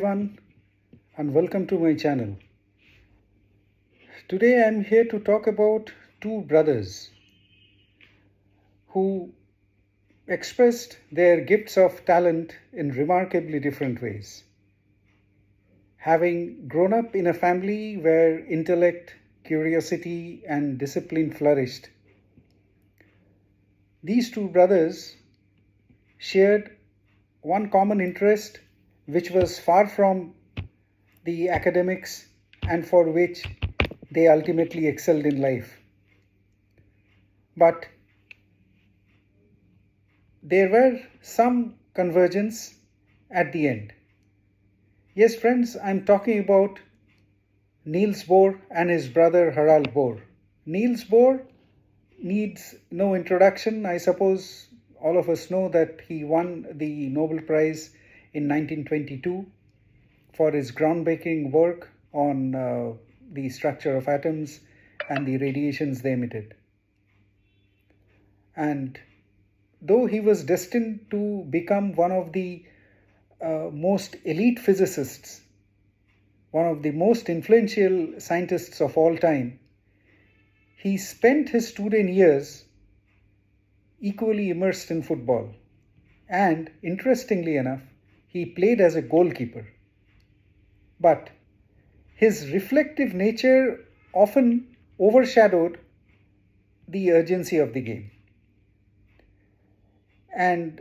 Everyone, and welcome to my channel. Today I'm here to talk about two brothers who expressed their gifts of talent in remarkably different ways. Having grown up in a family where intellect, curiosity, and discipline flourished, these two brothers shared one common interest which was far from the academics and for which they ultimately excelled in life. But there were some convergence at the end. Yes, friends, I'm talking about Niels Bohr and his brother Harald Bohr. Niels Bohr needs no introduction. I suppose all of us know that he won the Nobel Prize in 1922 for his groundbreaking work on the structure of atoms and the radiations they emitted. And though he was destined to become one of the most elite physicists, one of the most influential scientists of all time, he spent his student years equally immersed in football. And interestingly enough, he played as a goalkeeper. But his reflective nature often overshadowed the urgency of the game. And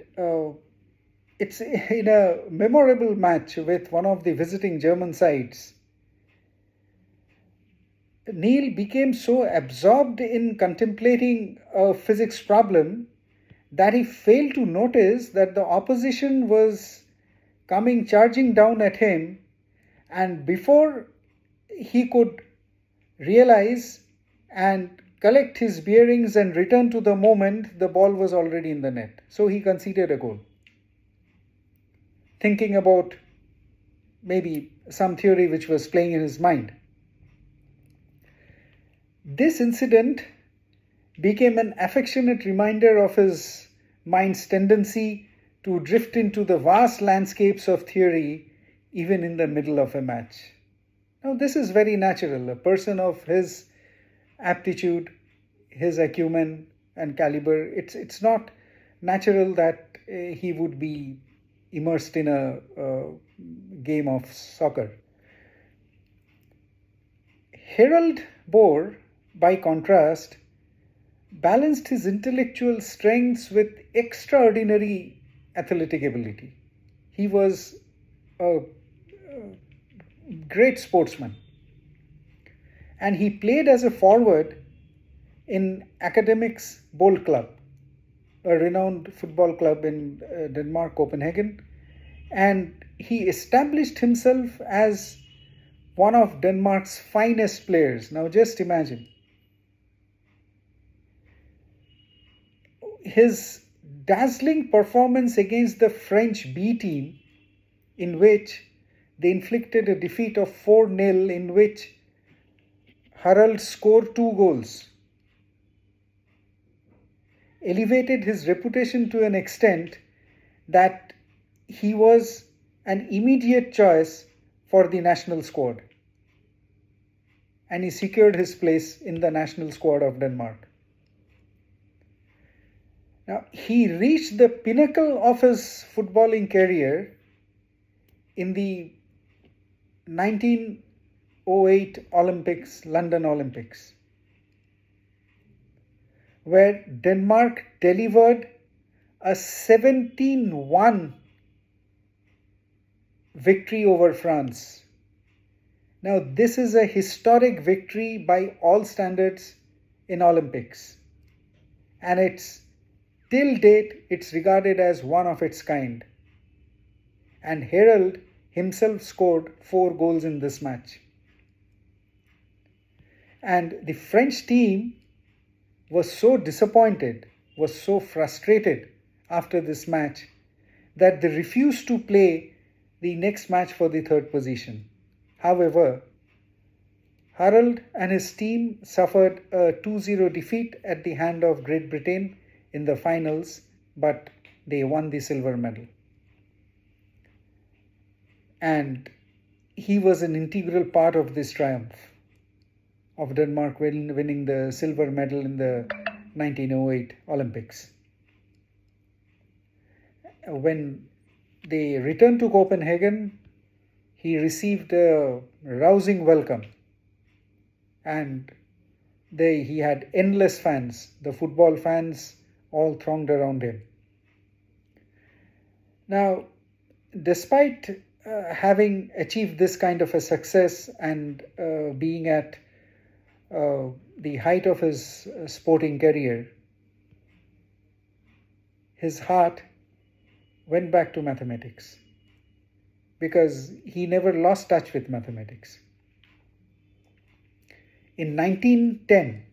it's in a memorable match with one of the visiting German sides. Neil became so absorbed in contemplating a physics problem that he failed to notice that the opposition was coming charging down at him, and before he could realize and collect his bearings and return to the moment, the ball was already in the net. So he conceded a goal, thinking about maybe some theory which was playing in his mind. This incident became an affectionate reminder of his mind's tendency to drift into the vast landscapes of theory even in the middle of a match. Now, this is very natural. A person of his aptitude, his acumen and caliber, it's not natural that he would be immersed in a game of soccer. Harald Bohr, by contrast, balanced his intellectual strengths with extraordinary athletic ability. He was a great sportsman, and he played as a forward in Academics Bowl Club, a renowned football club in Denmark, Copenhagen, and he established himself as one of Denmark's finest players. Now just imagine. His dazzling performance against the French B team, in which they inflicted a defeat of 4-0, in which Harald scored 2 goals, elevated his reputation to an extent that he was an immediate choice for the national squad, and he secured his place in the national squad of Denmark. Now, he reached the pinnacle of his footballing career in the 1908 Olympics, London Olympics, where Denmark delivered a 17-1 victory over France. Now, this is a historic victory by all standards in Olympics, and till date it's regarded as one of its kind. And Harald himself scored 4 goals in this match. And the French team was so disappointed, was so frustrated after this match, that they refused to play the next match for the third position. However, Harald and his team suffered a 2-0 defeat at the hand of Great Britain in the finals, but they won the silver medal. And he was an integral part of this triumph of Denmark winning the silver medal in the 1908 Olympics. When they returned to Copenhagen, he received a rousing welcome, and he had endless fans. The football fans all thronged around him. Now, despite having achieved this kind of a success and being at the height of his sporting career, his heart went back to mathematics because he never lost touch with mathematics. In 1910,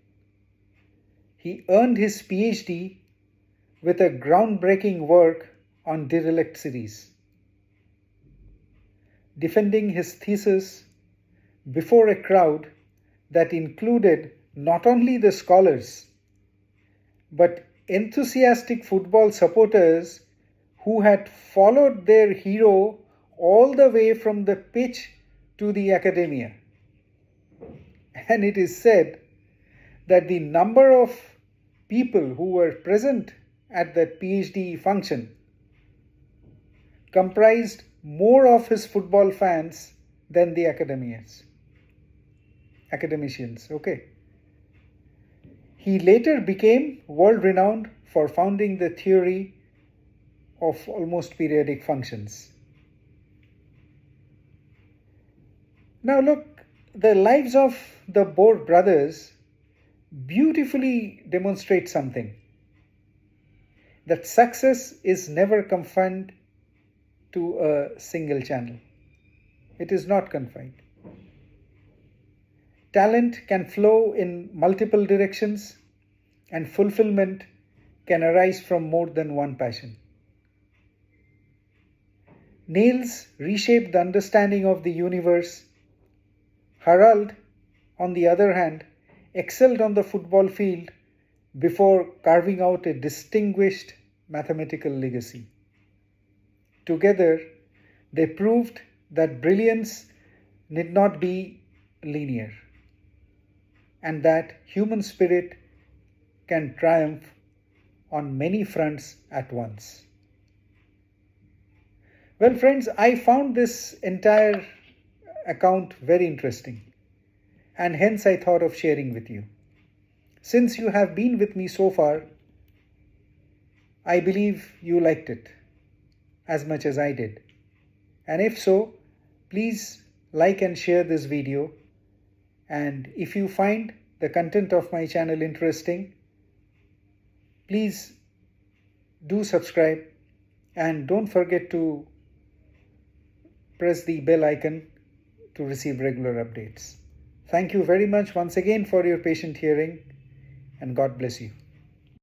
he earned his PhD with a groundbreaking work on Dirichlet series, defending his thesis before a crowd that included not only the scholars but enthusiastic football supporters who had followed their hero all the way from the pitch to the academia. And it is said that the number of people who were present at that PhD function comprised more of his football fans than the academicians. Okay. He later became world renowned for founding the theory of almost periodic functions. Now look, the lives of the Bohr brothers beautifully demonstrate something: that success is never confined to a single channel. It is not confined. Talent can flow in multiple directions, and fulfillment can arise from more than one passion. Nails reshaped the understanding of the universe. Harald, on the other hand, excelled on the football field before carving out a distinguished mathematical legacy. Together, they proved that brilliance need not be linear, and that human spirit can triumph on many fronts at once. Well, friends, I found this entire account very interesting, and hence I thought of sharing with you. Since you have been with me so far, I believe you liked it as much as I did. And if so, please like and share this video. And if you find the content of my channel interesting, please do subscribe, and don't forget to press the bell icon to receive regular updates. Thank you very much once again for your patient hearing, and God bless you.